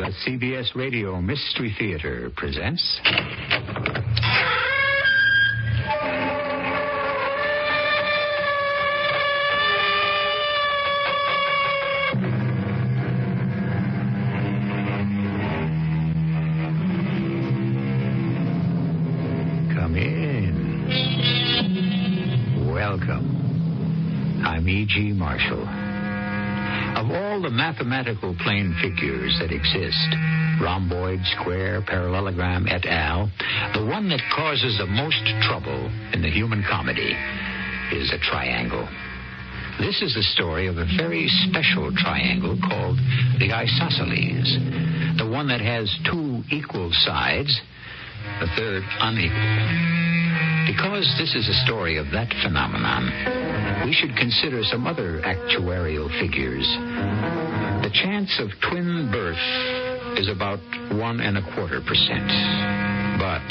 The CBS Radio Mystery Theater presents... Come in. Welcome. I'm E.G. Marshall. Of all the mathematical plane figures that exist, rhomboid, square, parallelogram, et al., the one that causes the most trouble in the human comedy is a triangle. This is the story of a very special triangle called the isosceles, the one that has two equal sides, the third unequal. Because this is a story of that phenomenon, we should consider some other actuarial figures. The chance of twin birth is about 1.25%. But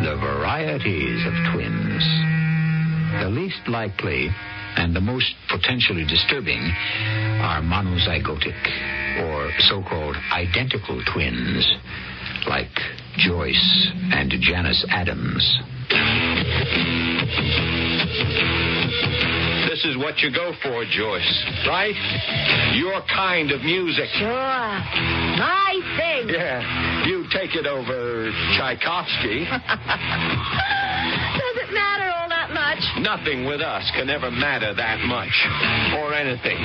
the varieties of twins, the least likely and the most potentially disturbing, are monozygotic, or so-called identical twins, like Joyce and Janice Adams. This is what you go for, Joyce, right? Your kind of music. Sure. My thing. Yeah, you take it over Tchaikovsky. Does it matter all that much? Nothing with us can ever matter that much, or anything.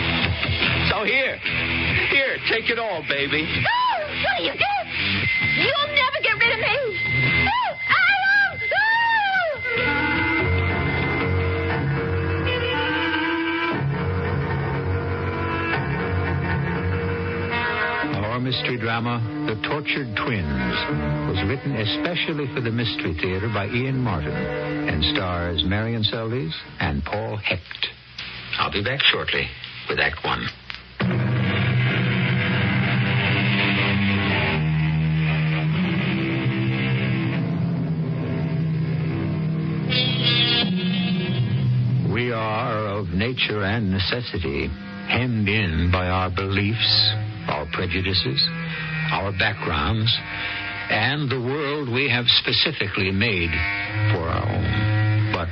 So here, take it all, baby. Oh, what are you doing? You'll never get rid of me. Oh, Adam! Our mystery drama, The Tortured Twins, was written especially for the Mystery Theater by Ian Martin and stars Marion Seldes and Paul Hecht. I'll be back shortly with Act One. We are of nature and necessity hemmed in by our beliefs, our prejudices, our backgrounds, and the world we have specifically made for our own. But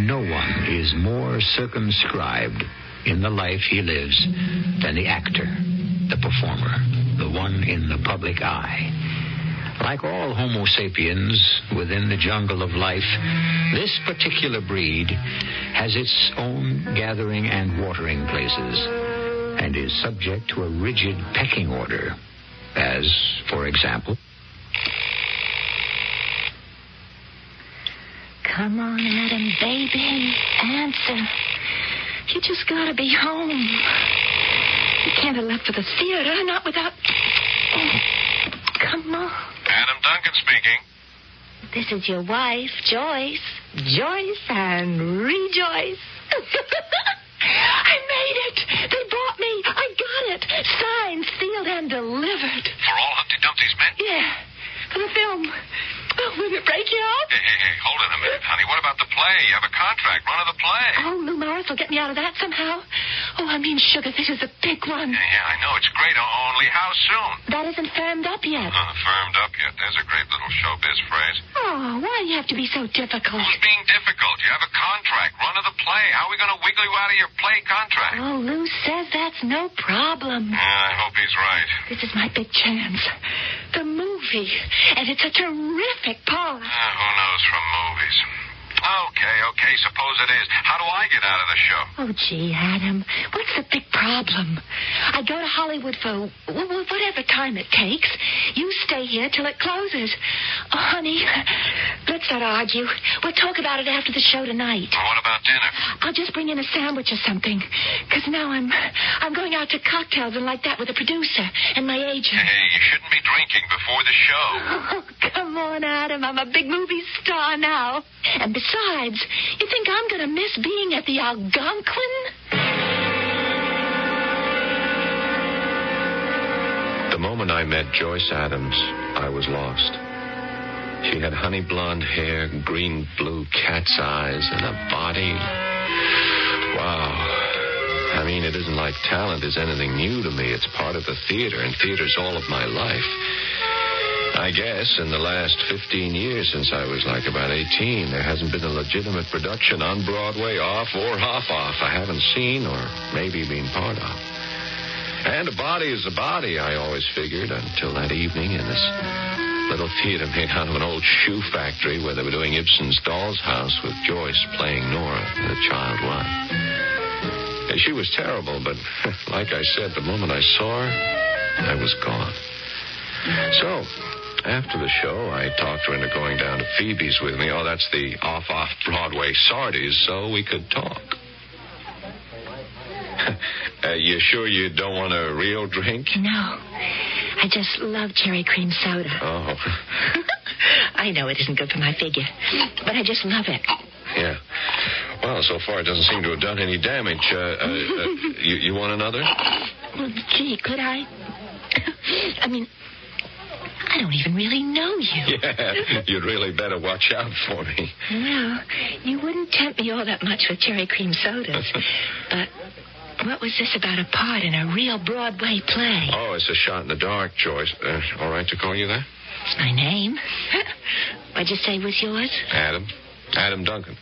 no one is more circumscribed in the life he lives than the actor, the performer, the one in the public eye. Like all Homo sapiens within the jungle of life, this particular breed has its own gathering and watering places and is subject to a rigid pecking order, as, for example... Come on, Adam, baby. Answer. You just gotta be home. You can't have left for the theater, not without... Come on. Adam Duncan speaking. This is your wife, Joyce. Joyce and rejoice. I made it. They bought me. I got it. Signed, sealed, and delivered. For all Humpty Dumpty's men? Yeah, for the film. Oh, will it break you out? Hey, hold it a minute, honey. What about the play? You have a contract. Run of the play. Oh, Lou Morris will get me out of that somehow. Oh, I mean, sugar, this is a big one. Yeah, I know. It's great. Only how soon? That isn't firmed up yet. Firmed up yet. There's a great little showbiz phrase. Oh, why do you have to be so difficult? Who's being difficult? You have a contract. Run of the play. How are we going to wiggle you out of your play contract? Oh, Lou says that's no problem. Yeah, I hope he's right. This is my big chance. The movie. And it's a terrific part. Who knows from movies? Okay, suppose it is. How do I get out of the show? Oh, gee, Adam, what's the big problem? I go to Hollywood for whatever time it takes. You stay here till it closes. Oh, honey, let's not argue. We'll talk about it after the show tonight. Well, what about dinner? I'll just bring in a sandwich or something. Because now I'm going out to cocktails and like that with the producer and my agent. Hey, you shouldn't be drinking before the show. Oh, come on, Adam. I'm a big movie star now. And besides, you think I'm going to miss being at the Algonquin? The moment I met Joyce Adams, I was lost. She had honey blonde hair, green blue cat's eyes, and a body. Wow. I mean, it isn't like talent is anything new to me. It's part of the theater, and theater's all of my life. I guess in the last 15 years, since I was like about 18, there hasn't been a legitimate production on Broadway, off or half off, I haven't seen or maybe been part of. And a body is a body, I always figured, until that evening in this little theater made out of an old shoe factory where they were doing Ibsen's Doll's House with Joyce playing Nora, the child wife. And she was terrible, but like I said, the moment I saw her, I was gone. So, after the show, I talked her into going down to Phoebe's with me. Oh, that's the off-off Broadway Seldes, so we could talk. You sure you don't want a real drink? No. I just love cherry cream soda. Oh. I know it isn't good for my figure, but I just love it. Yeah. Well, so far it doesn't seem to have done any damage. You want another? Well, gee, could I? I mean, I don't even really know you. Yeah, you'd really better watch out for me. Well, you wouldn't tempt me all that much with cherry cream sodas. But what was this about a part in a real Broadway play? Oh, it's a shot in the dark, Joyce. All right to call you that? It's my name. What'd you say was yours? Adam Duncan.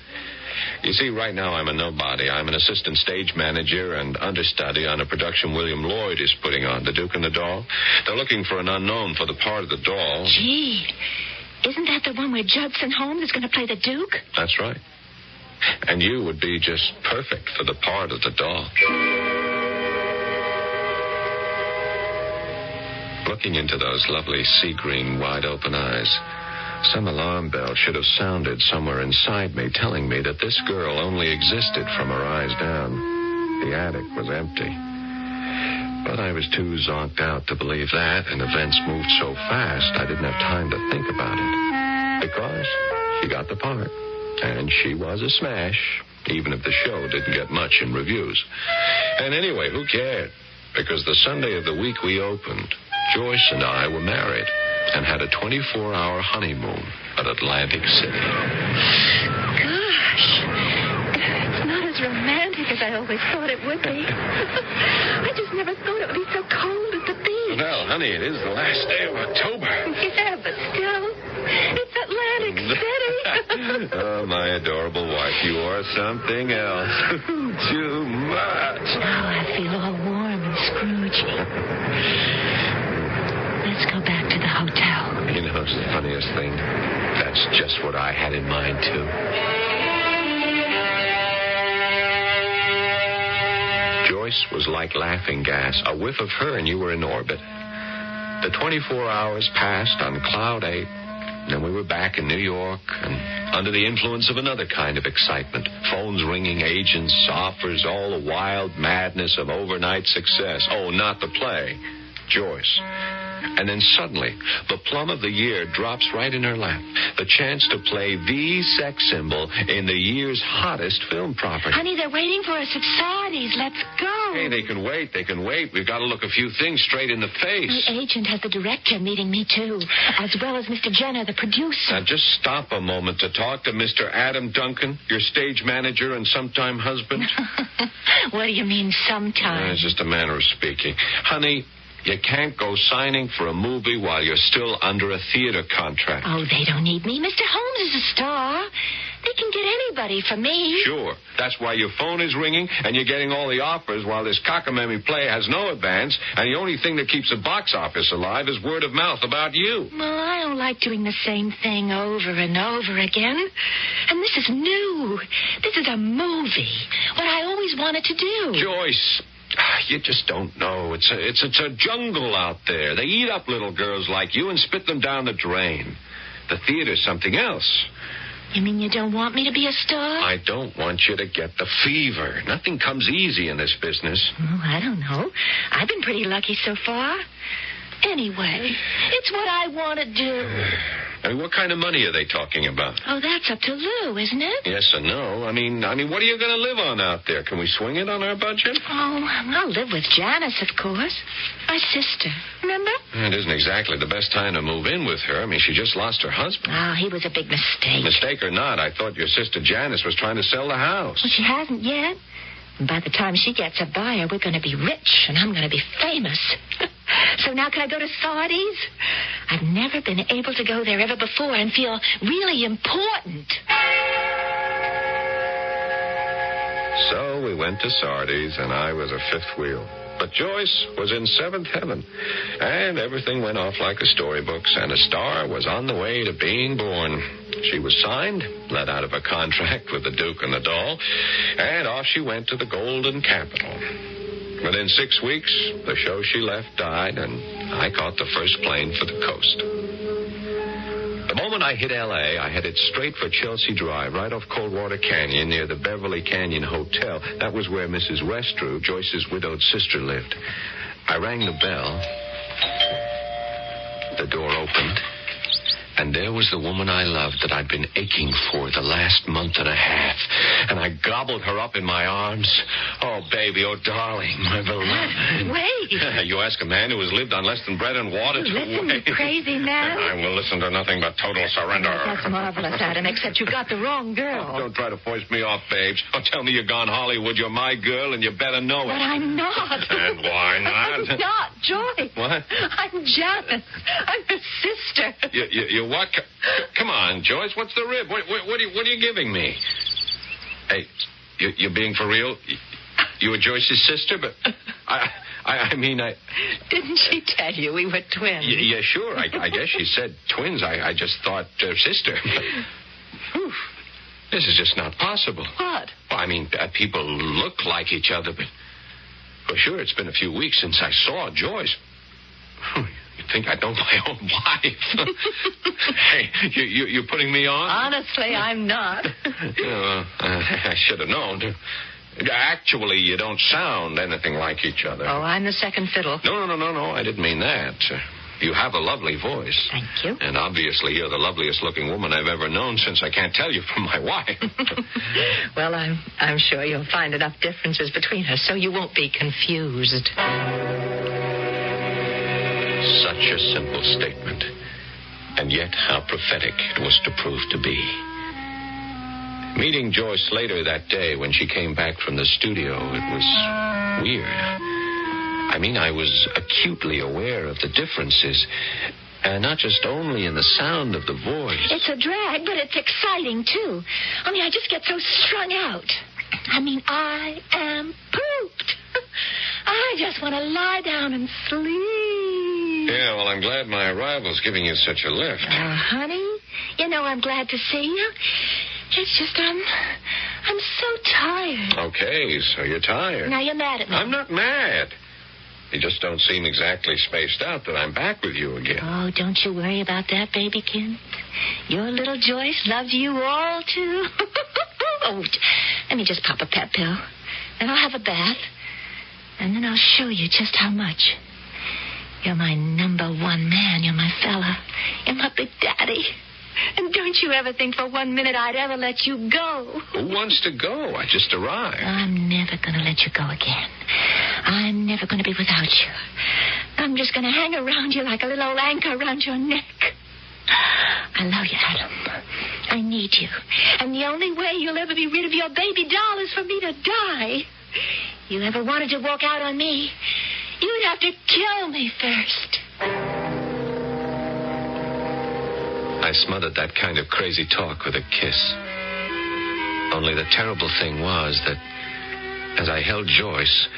You see, right now I'm a nobody. I'm an assistant stage manager and understudy on a production William Lloyd is putting on, The Duke and the Doll. They're looking for an unknown for the part of the doll. Gee, isn't that the one where Judson Holmes is going to play the Duke? That's right. And you would be just perfect for the part of the doll. Looking into those lovely sea-green, wide-open eyes, some alarm bell should have sounded somewhere inside me, telling me that this girl only existed from her eyes down. The attic was empty. But I was too zonked out to believe that, and events moved so fast I didn't have time to think about it. Because she got the part, and she was a smash, even if the show didn't get much in reviews. And anyway, who cared? Because the Sunday of the week we opened, Joyce and I were married and had a 24-hour honeymoon at Atlantic City. Gosh, it's not as romantic as I always thought it would be. I just never thought it would be so cold at the beach. Well, honey, it is the last day of October. Yeah, but still, it's Atlantic City. Oh, my adorable wife, you are something else. Too much. Oh, I feel all warm and Scroogey. Let's go back to the hotel. You know, it's the funniest thing. That's just what I had in mind, too. Joyce was like laughing gas. A whiff of her and you were in orbit. The 24 hours passed on Cloud 8. And then we were back in New York and under the influence of another kind of excitement. Phones ringing, agents, offers, all the wild madness of overnight success. Oh, not the play. Joyce. And then suddenly, the plum of the year drops right in her lap. The chance to play the sex symbol in the year's hottest film property. Honey, they're waiting for us at Seldes. Let's go. Hey, they can wait. We've got to look a few things straight in the face. The agent has the director meeting me, too, as well as Mr. Jenner, the producer. Now, just stop a moment to talk to Mr. Adam Duncan, your stage manager and sometime husband. What do you mean, sometime? It's just a manner of speaking. Honey, you can't go signing for a movie while you're still under a theater contract. Oh, they don't need me. Mr. Holmes is a star. They can get anybody for me. Sure. That's why your phone is ringing and you're getting all the offers while this cockamamie play has no advance, and the only thing that keeps the box office alive is word of mouth about you. Well, I don't like doing the same thing over and over again. And this is new. This is a movie. What I always wanted to do. Joyce, you just don't know. It's a jungle out there. They eat up little girls like you and spit them down the drain. The theater's something else. You mean you don't want me to be a star? I don't want you to get the fever. Nothing comes easy in this business. Oh, I don't know. I've been pretty lucky so far. Anyway, it's what I want to do. I mean, what kind of money are they talking about? Oh, that's up to Lou, isn't it? Yes and no. I mean, what are you going to live on out there? Can we swing it on our budget? Oh, I'll live with Janice, of course. My sister. Remember? It isn't exactly the best time to move in with her. I mean, she just lost her husband. Oh, he was a big mistake. Mistake or not, I thought your sister Janice was trying to sell the house. Well, she hasn't yet. And by the time she gets a buyer, we're going to be rich, and I'm going to be famous. So now can I go to Seldes? I've never been able to go there ever before and feel really important. So we went to Seldes, and I was a fifth wheel. But Joyce was in seventh heaven, and everything went off like a storybook, and a star was on the way to being born. She was signed, let out of a contract with the Duke and the Doll, and off she went to the Golden Capital. Within 6 weeks, the show she left died, and I caught the first plane for the coast. The moment I hit L.A., I headed straight for Chelsea Drive, right off Coldwater Canyon, near the Beverly Canyon Hotel. That was where Mrs. Westrew, Joyce's widowed sister, lived. I rang the bell. The door opened, and there was the woman I loved that I'd been aching for the last month and a half. And I gobbled her up in my arms. Oh, baby, oh, darling, my beloved. Wait. You ask a man who has lived on less than bread and water to Listen, wait. you crazy man. I will listen to nothing but total surrender. That's marvelous, Adam, except you got the wrong girl. Oh, don't try to foist me off, babes. Oh, tell me you're gone Hollywood. You're my girl, and you better know it. But I'm not. And why not? I'm not, Joyce. What? I'm Janice. I'm her sister. You what? Come on, Joyce. What's the rib? What are you giving me? Hey, you're being for real? You were Joyce's sister, but I mean. Didn't she tell you we were twins? Yeah, sure. I guess she said twins. I just thought sister. Whew. This is just not possible. What? Well, I mean, people look like each other, but for sure it's been a few weeks since I saw Joyce. You think I know my own wife? Hey, you're putting me on? Honestly, I'm not. I should have known. Actually, you don't sound anything like each other. Oh, I'm the second fiddle. No. I didn't mean that. You have a lovely voice. Thank you. And obviously, you're the loveliest looking woman I've ever known, since I can't tell you from my wife. Well, I'm sure you'll find enough differences between us so you won't be confused. Such a simple statement, and yet how prophetic it was to prove to be. Meeting Joyce later that day when she came back from the studio, it was weird. I mean, I was acutely aware of the differences, and not just only in the sound of the voice. It's a drag, but it's exciting, too. I mean, I just get so strung out. I mean, I am pooped. I just want to lie down and sleep. Yeah, well, I'm glad my arrival's giving you such a lift. Oh, honey, you know I'm glad to see you. It's just I'm so tired. Okay, so you're tired. Now you're mad at me. I'm not mad. You just don't seem exactly spaced out that I'm back with you again. Oh, don't you worry about that, babykin. Your little Joyce loves you all, too. Oh, let me just pop a pep pill. Then I'll have a bath. And then I'll show you just how much. You're my number one man. You're my fella. You're my big daddy. And don't you ever think for 1 minute I'd ever let you go. Who wants to go? I just arrived. I'm never going to let you go again. I'm never going to be without you. I'm just going to hang around you like a little old anchor around your neck. I love you, Adam. I need you. And the only way you'll ever be rid of your baby doll is for me to die. You ever wanted to walk out on me, you'd have to kill me first. I smothered that kind of crazy talk with a kiss. Only the terrible thing was that as I held Joyce,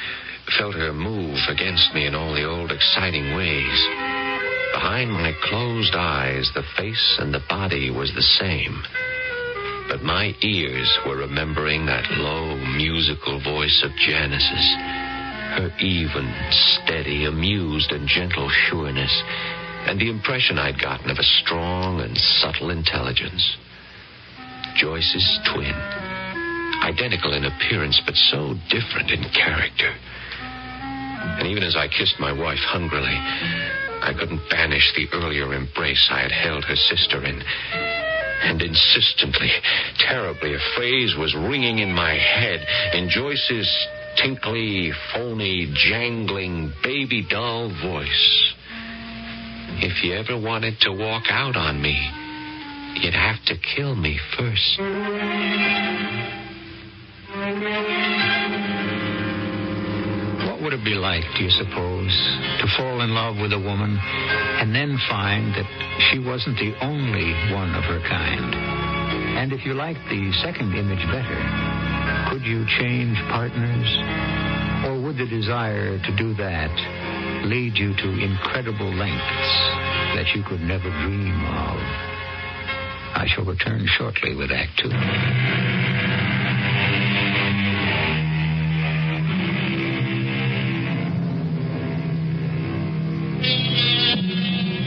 felt her move against me in all the old exciting ways, behind my closed eyes, the face and the body was the same. But my ears were remembering that low, musical voice of Janice's, her even, steady, amused, and gentle sureness, and the impression I'd gotten of a strong and subtle intelligence. Joyce's twin. Identical in appearance, but so different in character. And even as I kissed my wife hungrily, I couldn't banish the earlier embrace I had held her sister in. And insistently, terribly, a phrase was ringing in my head in Joyce's tinkly, phony, jangling, baby doll voice. If you ever wanted to walk out on me, you'd have to kill me first. What would it be like, do you suppose, to fall in love with a woman and then find that she wasn't the only one of her kind? And if you liked the second image better, could you change partners? Or would the desire to do that lead you to incredible lengths that you could never dream of? I shall return shortly with Act Two.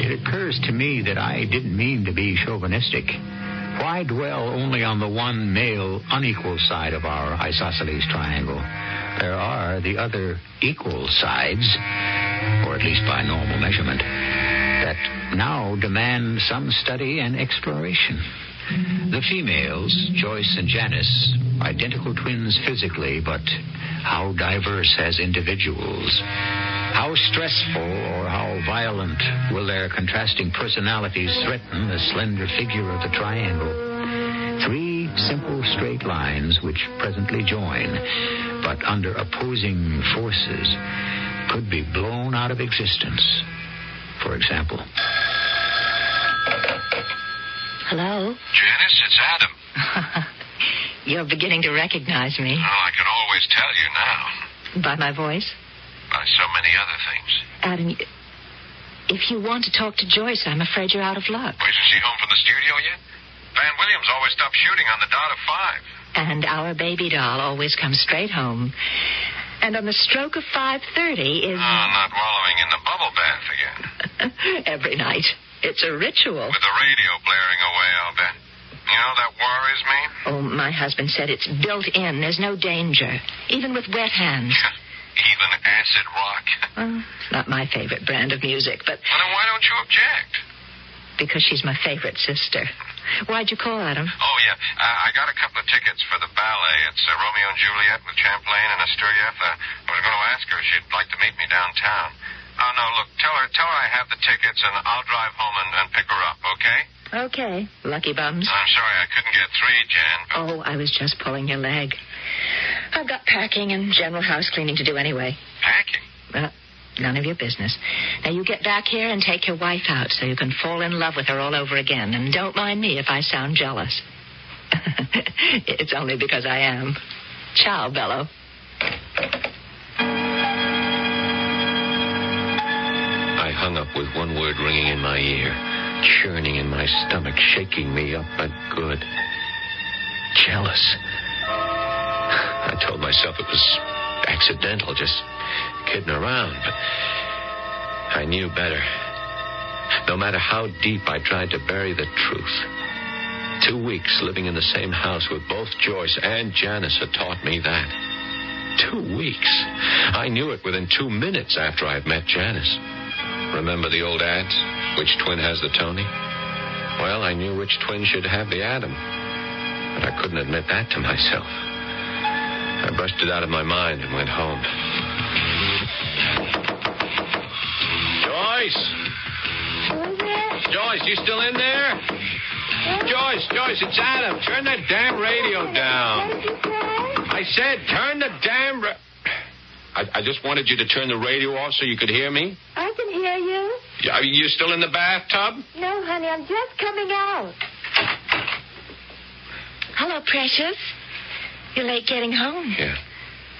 It occurs to me that I didn't mean to be chauvinistic. Why dwell only on the one male unequal side of our isosceles triangle? There are the other equal sides, or at least by normal measurement, that now demand some study and exploration. The females, Joyce and Janice, identical twins physically, but how diverse as individuals. How stressful or how violent will their contrasting personalities threaten the slender figure of the triangle? 3 simple straight lines which presently join, but under opposing forces, could be blown out of existence. For example. Hello? Janice, it's Adam. You're beginning to recognize me. Well, I can always tell you now. By my voice? By so many other things. Adam, if you want to talk to Joyce, I'm afraid you're out of luck. Oh, isn't she home from the studio yet? Van Williams always stops shooting on the dot of 5. And our baby doll always comes straight home. And on the stroke of 5:30 is... Oh, not wallowing in the bubble bath again. Every night. It's a ritual. With the radio blaring away, I'll bet. You know, that worries me. Oh, my husband said it's built in. There's no danger. Even with wet hands. Even acid rock. It's not my favorite brand of music, but... Well, then why don't you object? Because she's my favorite sister. Why'd you call, Adam? Oh, yeah. I got a couple of tickets for the ballet. It's Romeo and Juliet with Champlain and Asturieff. I was going to ask her if she'd like to meet me downtown. Oh, no, look, tell her I have the tickets, and I'll drive home and pick her up, okay? Okay. Lucky bums. I'm sorry I couldn't get 3, Jan. But... Oh, I was just pulling your leg. I've got packing and general house cleaning to do anyway. Packing? Well, none of your business. Now, you get back here and take your wife out so you can fall in love with her all over again. And don't mind me if I sound jealous. It's only because I am. Ciao, Bello. I hung up with one word ringing in my ear, churning in my stomach, shaking me up but good. Jealous. I told myself it was accidental, just kidding around, but I knew better. No matter how deep I tried to bury the truth. 2 weeks living in the same house with both Joyce and Janice had taught me that. 2 weeks. I knew it within 2 minutes after I had met Janice. Remember the old ads? Which twin has the Tony? Well, I knew which twin should have the Adam. But I couldn't admit that to myself. I brushed it out of my mind and went home. Joyce! Joyce, you still in there? Joyce, it's Adam. Turn that damn radio down. What did you say? I said turn the damn... I just wanted you to turn the radio off so you could hear me. I can hear you. Are you still in the bathtub? No, honey, I'm just coming out. Hello, precious. You're late getting home. Yeah.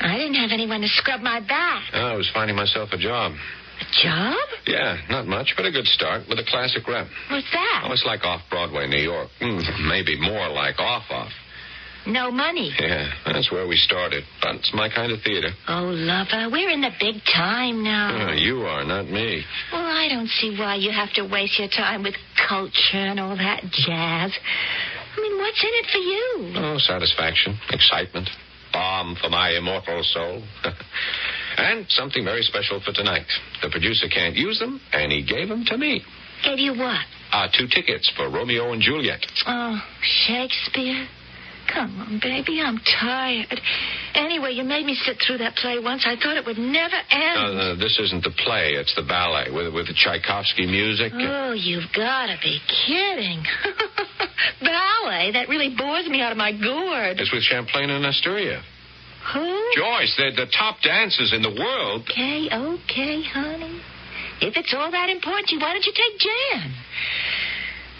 I didn't have anyone to scrub my back. I was finding myself a job. A job? Yeah, not much, but a good start with a classic rep. What's that? Oh, it's like off-Broadway, New York. Maybe more like off-off. No money. Yeah, that's where we started. But it's my kind of theater. Oh, lover, we're in the big time now. You are, not me. Well, I don't see why you have to waste your time with culture and all that jazz. I mean, what's in it for you? Oh, satisfaction, excitement, balm for my immortal soul. And something very special for tonight. The producer can't use them, and he gave them to me. Gave you what? 2 tickets for Romeo and Juliet. Oh, Shakespeare? Come on, baby, I'm tired. Anyway, you made me sit through that play once. I thought it would never end. This isn't the play. It's the ballet with the Tchaikovsky music. Oh, you've got to be kidding. Ballet? That really bores me out of my gourd. It's with Champlain and Asturieff. Who? Joyce, they're the top dancers in the world. Okay, honey. If it's all that important to you, why don't you take Jan?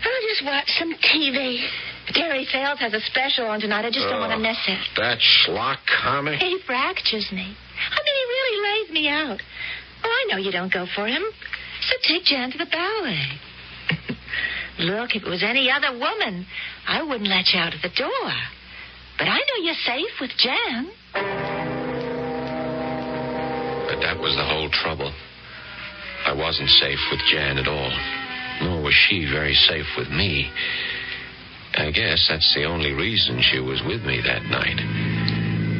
I'll just watch some TV. Gary Fales has a special on tonight. I just don't want to miss it. That schlock comic? He fractures me. I mean, he really lays me out. Oh, I know you don't go for him. So take Jan to the ballet. Look, if it was any other woman, I wouldn't let you out of the door. But I know you're safe with Jan. But that was the whole trouble. I wasn't safe with Jan at all. Nor was she very safe with me. I guess that's the only reason she was with me that night.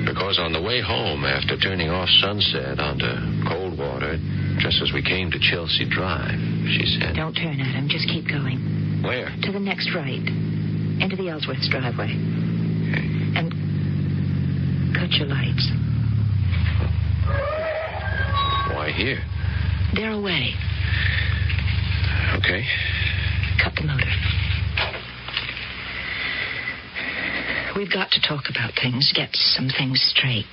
Because on the way home, after turning off Sunset onto Coldwater, just as we came to Chelsea Drive, she said... Don't turn, Adam. Just keep going. Where? To the next right. Into the Ellsworth's driveway. Okay. And cut your lights. Why here? They're away. Okay. Cut the motor. We've got to talk about things, get some things straight.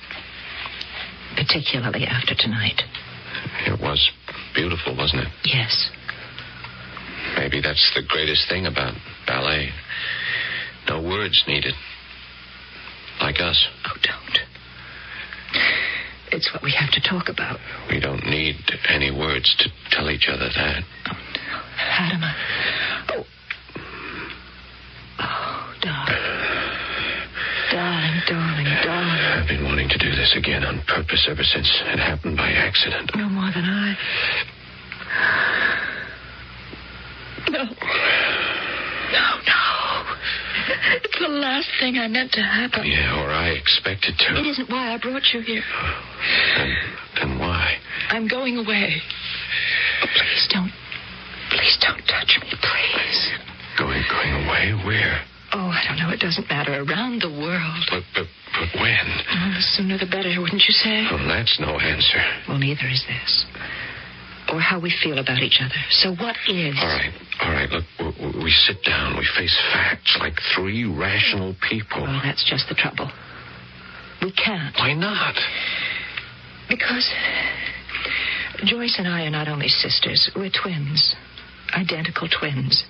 Particularly after tonight. It was beautiful, wasn't it? Yes. Maybe that's the greatest thing about ballet. No words needed. Like us. Oh, don't. It's what we have to talk about. We don't need any words to tell each other that. Oh, Adam, darling. I've been wanting to do this again on purpose ever since it happened by accident. No more than I. No. It's the last thing I meant to happen. Yeah, or I expected to. It isn't why I brought you here. Then why? I'm going away. Oh, please don't touch me, please. Going away? Where? Oh, I don't know. It doesn't matter. Around the world. But when? Oh, the sooner the better, wouldn't you say? Well, that's no answer. Well, neither is this. Or how we feel about each other. So what is? All right. Look, we sit down. We face facts like three rational people. Well, that's just the trouble. We can't. Why not? Because Joyce and I are not only sisters. We're twins. Identical twins.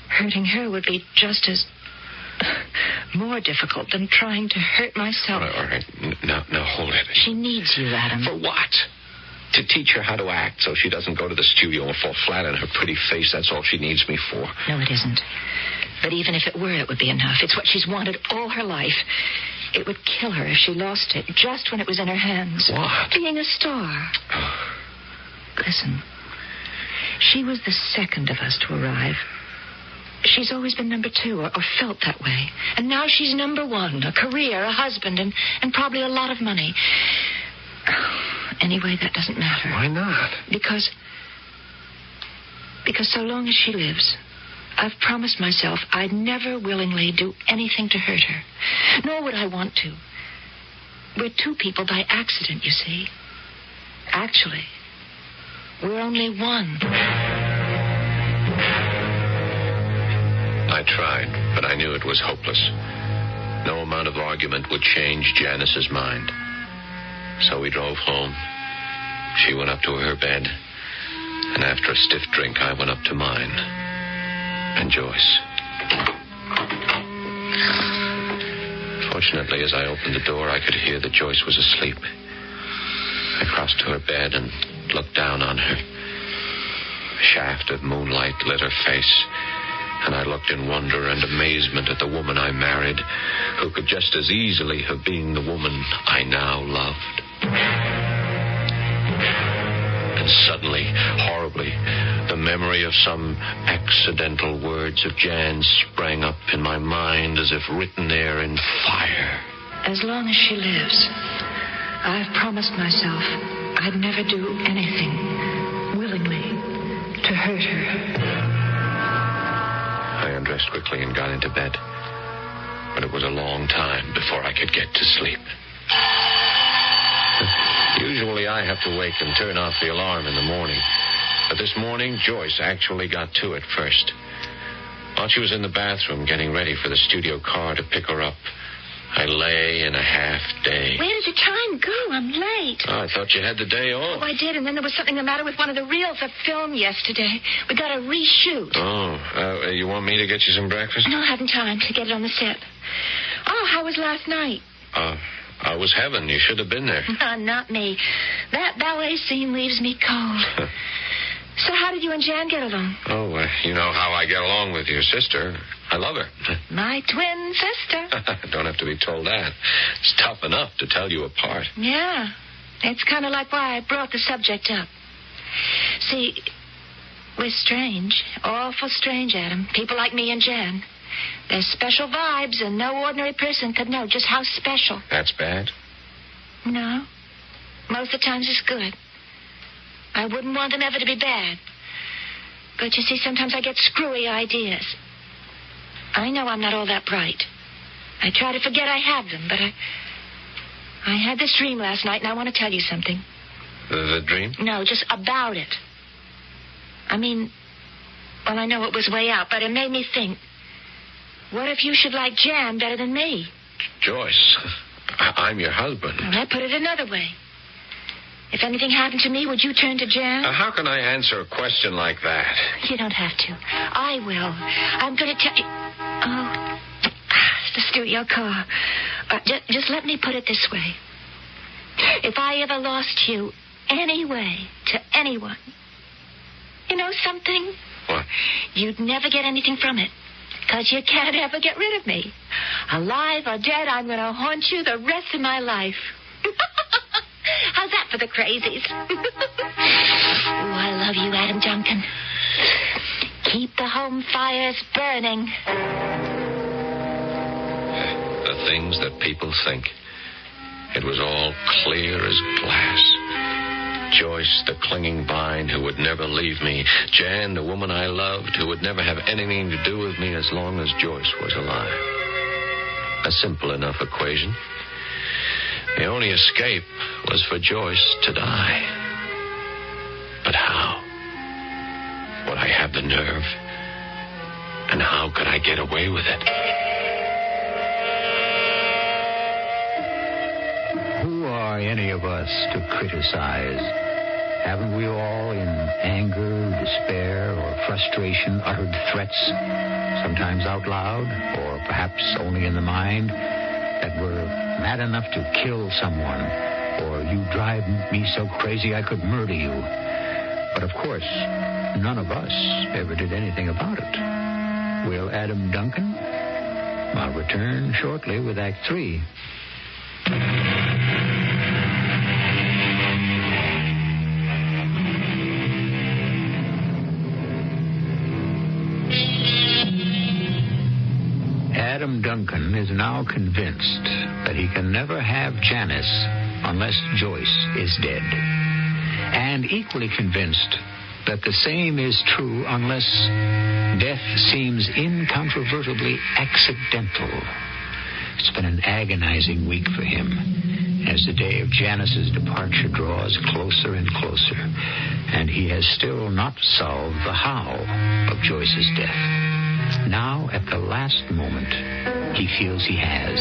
Hurting her would be just as more difficult than trying to hurt myself. All right. Now hold it. She needs you, Adam. For what? To teach her how to act so she doesn't go to the studio and fall flat on her pretty face. That's all she needs me for. No, it isn't. But even if it were, it would be enough. It's what she's wanted all her life. It would kill her if she lost it just when it was in her hands. What? Being a star. Listen. She was the second of us to arrive. She's always been number two, or felt that way. And now she's number one, a career, a husband, and probably a lot of money. Anyway, that doesn't matter. Why not? Because so long as she lives, I've promised myself I'd never willingly do anything to hurt her. Nor would I want to. We're two people by accident, you see. Actually, we're only one. I tried, but I knew it was hopeless. No amount of argument would change Janice's mind. So we drove home. She went up to her bed. And after a stiff drink, I went up to mine. And Joyce. Fortunately, as I opened the door, I could hear that Joyce was asleep. I crossed to her bed and looked down on her. A shaft of moonlight lit her face. And I looked in wonder and amazement at the woman I married, who could just as easily have been the woman I now loved. And suddenly, horribly, the memory of some accidental words of Jan's sprang up in my mind as if written there in fire. As long as she lives, I've promised myself I'd never do anything willingly to hurt her. I undressed quickly and got into bed. But it was a long time before I could get to sleep. Usually I have to wake and turn off the alarm in the morning. But this morning, Joyce actually got to it first. While she was in the bathroom getting ready for the studio car to pick her up, I lay in a half day. Where did the time go? I'm late. Oh, I thought you had the day off. Oh, I did, and then there was something the matter with one of the reels of film yesterday. We got to reshoot. Oh, you want me to get you some breakfast? No, I haven't time to get it on the set. Oh, how was last night? I was heaven. You should have been there. Not me. That ballet scene leaves me cold. So how did you and Jan get along? Oh, you know how I get along with your sister. I love her. My twin sister. Don't have to be told that. It's tough enough to tell you apart. Yeah. It's kind of like why I brought the subject up. See, we're strange. Awful strange, Adam. People like me and Jan. There's special vibes, and no ordinary person could know just how special. That's bad? No. Most of the times it's good. I wouldn't want them ever to be bad. But you see, sometimes I get screwy ideas. I know I'm not all that bright. I try to forget I have them, but I had this dream last night, and I want to tell you something. The dream? No, just about it. I mean, well, I know it was way out, but it made me think. What if you should like Jan better than me? Joyce, I'm your husband. Well, I put it another way. If anything happened to me, would you turn to Jan? How can I answer a question like that? You don't have to. I will. I'm going to tell you. Oh, it's the studio car. Just let me put it this way. If I ever lost you anyway to anyone, you know something? What? You'd never get anything from it. Because you can't ever get rid of me. Alive or dead, I'm going to haunt you the rest of my life. How's that for the crazies? Oh, I love you, Adam Duncan. Keep the home fires burning. The things that people think. It was all clear as glass. Joyce, the clinging vine who would never leave me. Jan, the woman I loved, who would never have anything to do with me as long as Joyce was alive. A simple enough equation. The only escape was for Joyce to die. But how? Would I have the nerve? And how could I get away with it? Who are any of us to criticize? Haven't we all, in anger, despair, or frustration, uttered threats, sometimes out loud, or perhaps only in the mind, that were mad enough to kill someone, or you drive me so crazy I could murder you? But of course, none of us ever did anything about it. Will Adam Duncan? I'll return shortly with Act 3. Adam Duncan is now convinced that he can never have Janice unless Joyce is dead. And equally convinced that the same is true unless death seems incontrovertibly accidental. It's been an agonizing week for him as the day of Janice's departure draws closer and closer, and he has still not solved the how of Joyce's death. Now, at the last moment, he feels he has.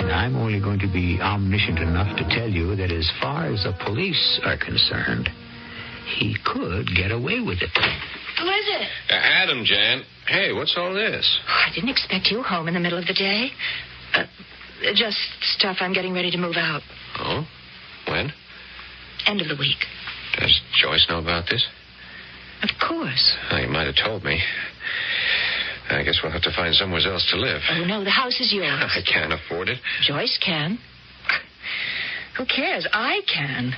And I'm only going to be omniscient enough to tell you that as far as the police are concerned, he could get away with it. Who is it? Adam, Jan. Hey, what's all this? Oh, I didn't expect you home in the middle of the day. Just stuff I'm getting ready to move out. Oh? When? End of the week. Does Joyce know about this? Of course. Oh, you might have told me. I guess we'll have to find somewhere else to live. Oh, no, the house is yours. I can't afford it. Joyce can. Who cares? I can.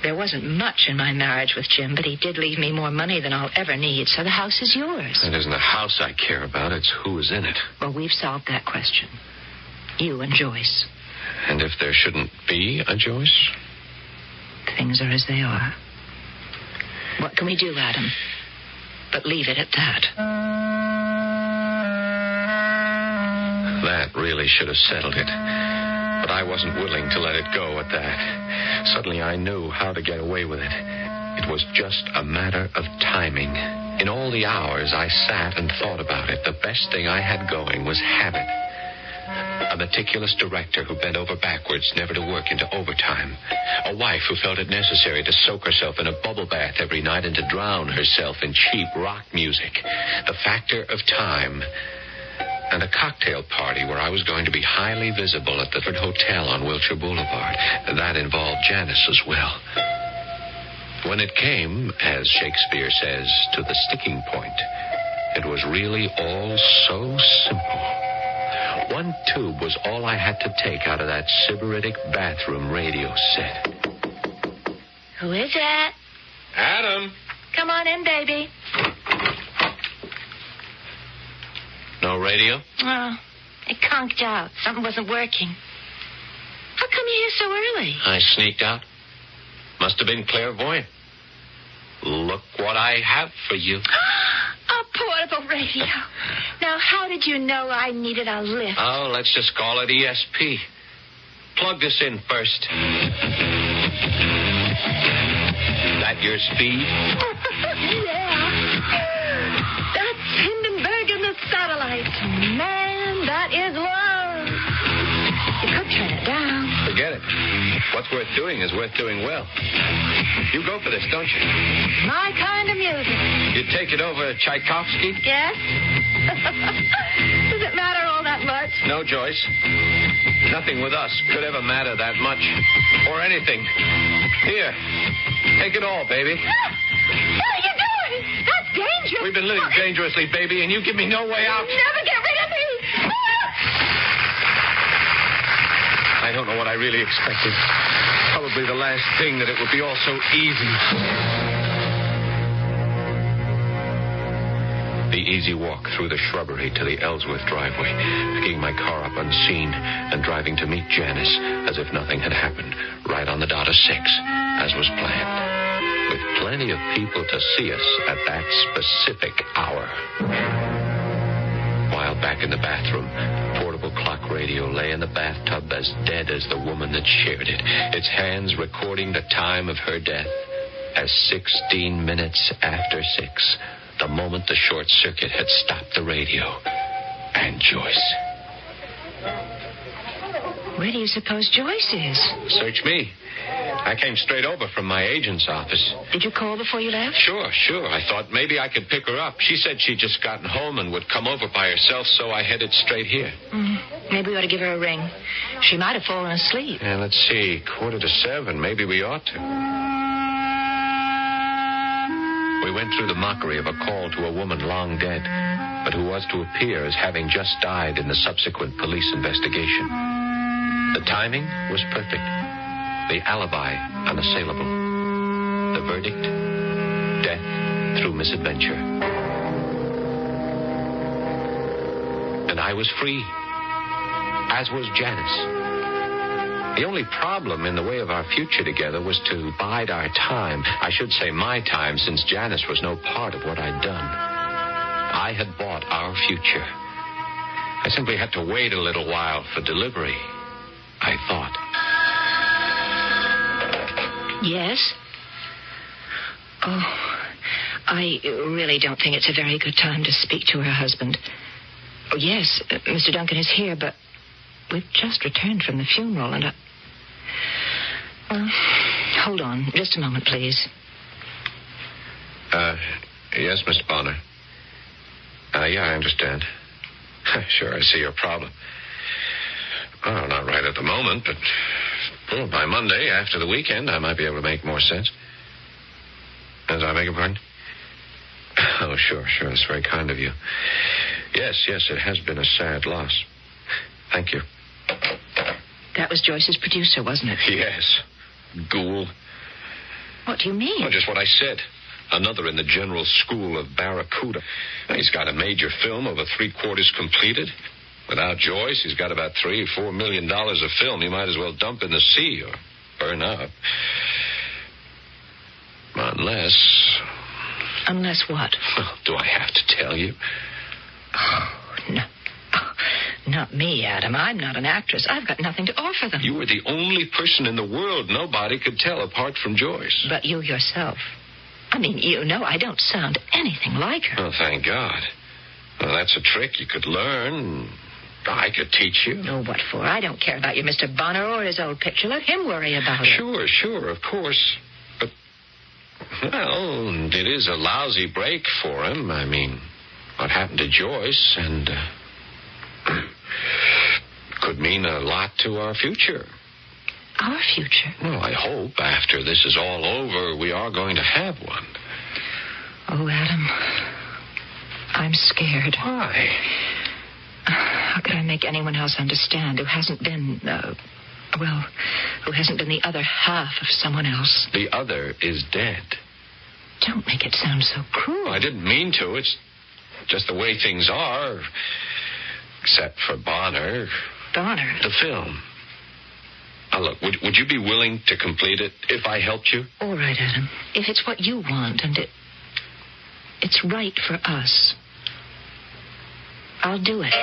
There wasn't much in my marriage with Jim, but he did leave me more money than I'll ever need, so the house is yours. It isn't the house I care about. It's who's in it. Well, we've solved that question. You and Joyce. And if there shouldn't be a Joyce? Things are as they are. What can we do, Adam? But leave it at that. That really should have settled it. But I wasn't willing to let it go at that. Suddenly I knew how to get away with it. It was just a matter of timing. In all the hours I sat and thought about it, the best thing I had going was habit. A meticulous director who bent over backwards never to work into overtime. A wife who felt it necessary to soak herself in a bubble bath every night and to drown herself in cheap rock music. The factor of time. And a cocktail party where I was going to be highly visible at the Hotel on Wilshire Boulevard. That involved Janice as well. When it came, as Shakespeare says, to the sticking point, it was really all so simple. 1 tube was all I had to take out of that sybaritic bathroom radio set. Who is it? Adam! Come on in, baby. No radio? Oh, it conked out. Something wasn't working. How come you're here so early? I sneaked out. Must have been clairvoyant. Look what I have for you. A portable radio. Now, how did you know I needed a lift? Oh, let's just call it ESP. Plug this in first. That your speed? Yeah. That's Hindenburg and the satellite. Man, that is love. You could turn it down. Forget it. What's worth doing is worth doing well. You go for this, don't you? My kind of music. You take it over Tchaikovsky? Yes? Does it matter all that much? No, Joyce. Nothing with us could ever matter that much. Or anything. Here. Take it all, baby. What are you doing? That's dangerous. We've been living dangerously, baby, and you give me no way out. Never get rid of me. I don't know what I really expected. Probably the last thing that it would be all so easy. The easy walk through the shrubbery to the Ellsworth driveway, picking my car up unseen and driving to meet Janice as if nothing had happened, right on the dot of 6, as was planned. With plenty of people to see us at that specific hour. While back in the bathroom, portable clock radio lay in the bathtub as dead as the woman that shared it, its hands recording the time of her death as 16 minutes after 6, the moment the short circuit had stopped the radio. And Joyce. Where do you suppose Joyce is? Search me. I came straight over from my agent's office. Did you call before you left? Sure. I thought maybe I could pick her up. She said she'd just gotten home and would come over by herself, so I headed straight here. Maybe we ought to give her a ring. She might have fallen asleep. Yeah, let's see. 6:45. Maybe we ought to. We went through the mockery of a call to a woman long dead, but who was to appear as having just died in the subsequent police investigation. The timing was perfect. The alibi unassailable. The verdict, death through misadventure. And I was free, as was Janice. The only problem in the way of our future together was to bide our time. I should say my time, since Janice was no part of what I'd done. I had bought our future. I simply had to wait a little while for delivery, I thought. Yes? Oh, I really don't think it's a very good time to speak to her husband. Oh, yes, Mr. Duncan is here, but we've just returned from the funeral, and hold on, just a moment, please. Yes, Mr. Bonner. Yeah, I understand. Sure, I see your problem. Oh, not right at the moment, but by Monday, after the weekend, I might be able to make more sense. As I beg your pardon? Oh, sure. It's very kind of you. Yes, it has been a sad loss. Thank you. That was Joyce's producer, wasn't it? Yes. Ghoul. What do you mean? Oh, just what I said. Another in the general school of Barracuda. He's got a major film over 3/4 completed. Without Joyce, he's got about $3 or $4 million of film he might as well dump in the sea or burn up. Unless... Unless what? Well, do I have to tell you? Oh, no. Oh, not me, Adam. I'm not an actress. I've got nothing to offer them. You are the only person in the world nobody could tell apart from Joyce. But you yourself. I mean, you know I don't sound anything like her. Oh, thank God. Well, that's a trick you could learn. I could teach you. Oh, what for? I don't care about your Mr. Bonner or his old picture. Let him worry about it. Sure, of course. But, well, it is a lousy break for him. I mean, what happened to Joyce and could mean a lot to our future. Our future? Well, I hope after this is all over, we are going to have one. Oh, Adam, I'm scared. Why? How could I make anyone else understand who hasn't been, who hasn't been the other half of someone else? The other is dead. Don't make it sound so cruel. I didn't mean to. It's just the way things are. Except for Bonner. Bonner? The film. Now, look, would you be willing to complete it if I helped you? All right, Adam. If it's what you want and it's right for us, I'll do it.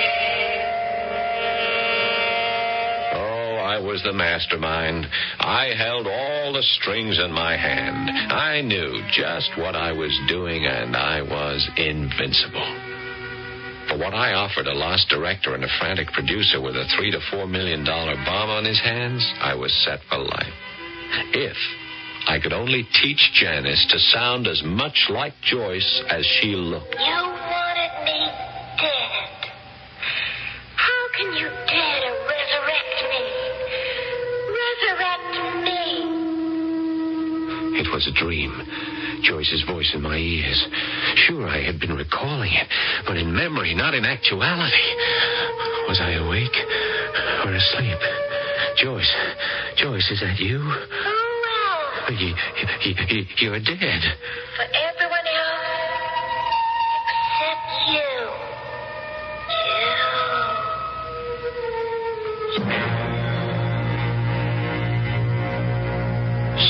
Oh, I was the mastermind. I held all the strings in my hand. I knew just what I was doing, and I was invincible. For what I offered a lost director and a frantic producer with a $3 to $4 million bomb on his hands, I was set for life. If I could only teach Janice to sound as much like Joyce as she looked. You wanted me dead. How can you dare to resurrect me? It was a dream. Joyce's voice in my ears. Sure, I had been recalling it, but in memory, not in actuality. Was I awake or asleep? Joyce, is that you? Oh, well. You're dead. For everyone else except you.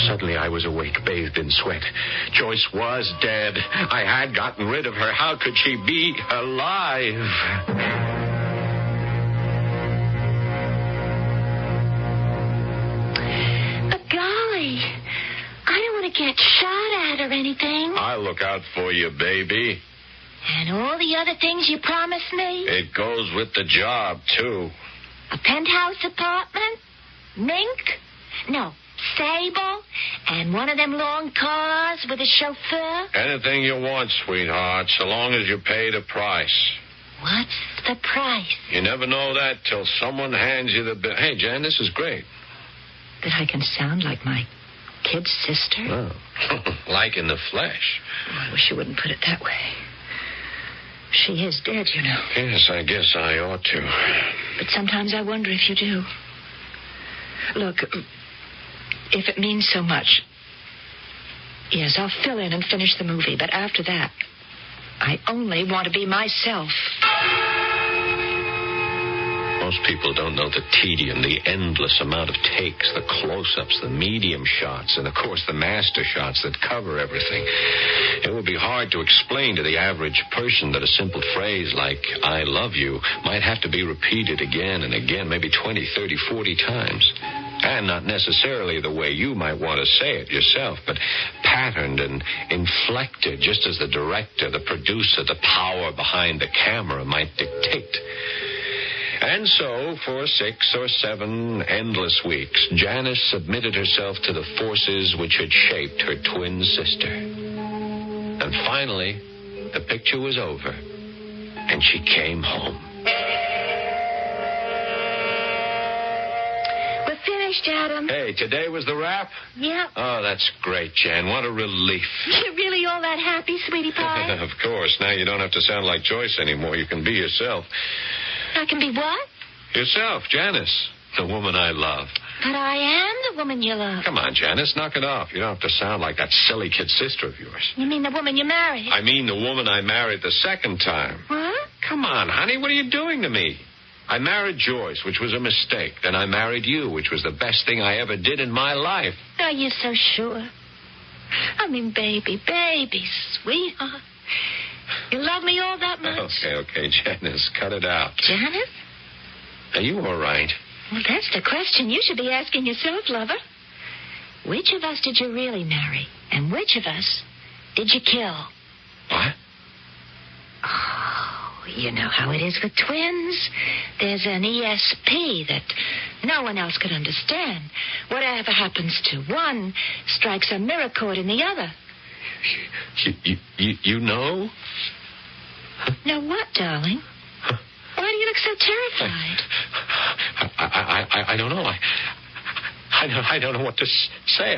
Suddenly I was awake, bathed in sweat. Joyce was dead. I had gotten rid of her. How could she be alive? But golly, I don't want to get shot at or anything. I'll look out for you, baby. And all the other things you promised me? It goes with the job, too. A penthouse apartment? Mink? No, Sable? And one of them long cars with a chauffeur? Anything you want, sweetheart, so long as you pay the price. What's the price? You never know that till someone hands you the bill. Hey, Jan, this is great. That I can sound like my kid sister? Oh. Like in the flesh. Oh, I wish you wouldn't put it that way. She is dead, you know. Yes, I guess I ought to. But sometimes I wonder if you do. Look, if it means so much, yes, I'll fill in and finish the movie. But after that, I only want to be myself. Most people don't know the tedium, the endless amount of takes, the close-ups, the medium shots, and, of course, the master shots that cover everything. It would be hard to explain to the average person that a simple phrase like, I love you, might have to be repeated again and again, maybe 20, 30, 40 times. And not necessarily the way you might want to say it yourself, but patterned and inflected, just as the director, the producer, the power behind the camera might dictate. And so, for 6 or 7 endless weeks, Janice submitted herself to the forces which had shaped her twin sister. And finally, the picture was over, and she came home. We're finished, Adam. Hey, today was the wrap? Yep. Oh, that's great, Jan. What a relief. You're really all that happy, sweetie pie? Of course. Now you don't have to sound like Joyce anymore. You can be yourself. I can be what? Yourself, Janice, the woman I love. But I am the woman you love. Come on, Janice, knock it off. You don't have to sound like that silly kid sister of yours. You mean the woman you married? I mean the woman I married the second time. What? Come on, honey, what are you doing to me? I married Joyce, which was a mistake. Then I married you, which was the best thing I ever did in my life. Are you so sure? I mean, baby, sweetheart. You love me all that much? Okay, Janice, cut it out. Janice? Are you all right? Well, that's the question you should be asking yourself, lover. Which of us did you really marry? And which of us did you kill? What? Oh, You know how it is with twins. There's an ESP that no one else could understand. Whatever happens to one strikes a mirror chord in the other. You know? Know what, darling? Why do you look so terrified? I don't know. I don't know what to say.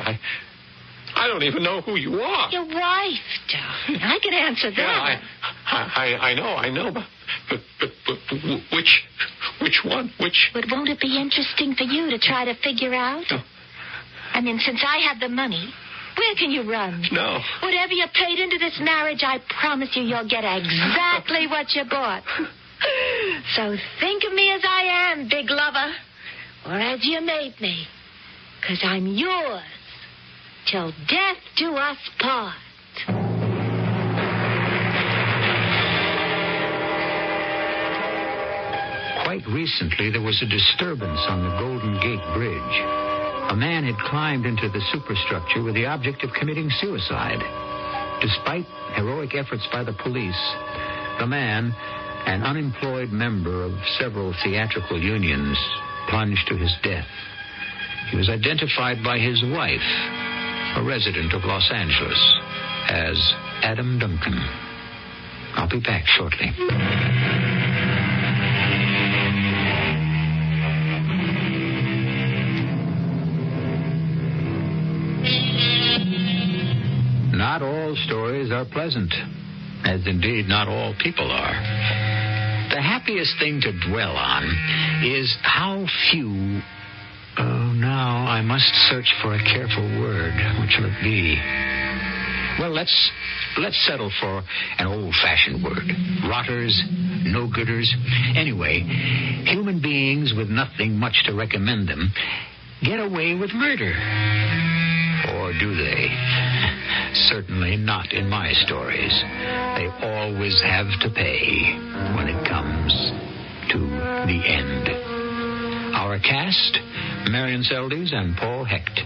I don't even know who you are. Your wife, darling. I can answer that. Yeah, I know, but which one? But won't it be interesting for you to try to figure out? No. I mean, since I have the money, where can you run? No. Whatever you paid into this marriage, I promise you'll get exactly what you bought. So think of me as I am, big lover, or as you made me, 'cause I'm yours till death do us part. Quite recently, there was a disturbance on the Golden Gate Bridge. A man had climbed into the superstructure with the object of committing suicide. Despite heroic efforts by the police, the man, an unemployed member of several theatrical unions, plunged to his death. He was identified by his wife, a resident of Los Angeles, as Adam Duncan. I'll be back shortly. Not all stories are pleasant, as indeed not all people are. The happiest thing to dwell on is how few... Oh, now I must search for a careful word. What shall it be? Well, let's settle for an old-fashioned word. Rotters, no-gooders. Anyway, human beings with nothing much to recommend them get away with murder. Or do they? Certainly not in my stories. They always have to pay when it comes to the end. Our cast, Marion Seldes and Paul Hecht.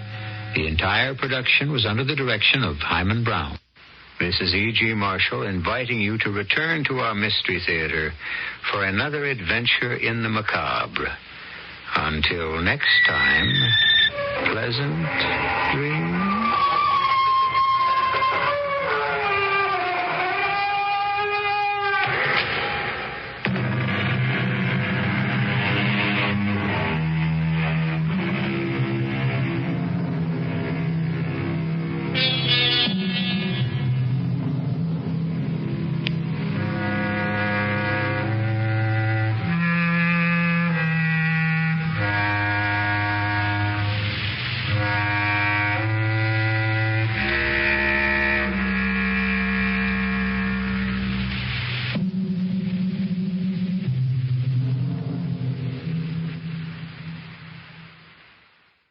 The entire production was under the direction of Hyman Brown. This is E.G. Marshall inviting you to return to our Mystery Theater for another adventure in the macabre. Until next time, pleasant dreams.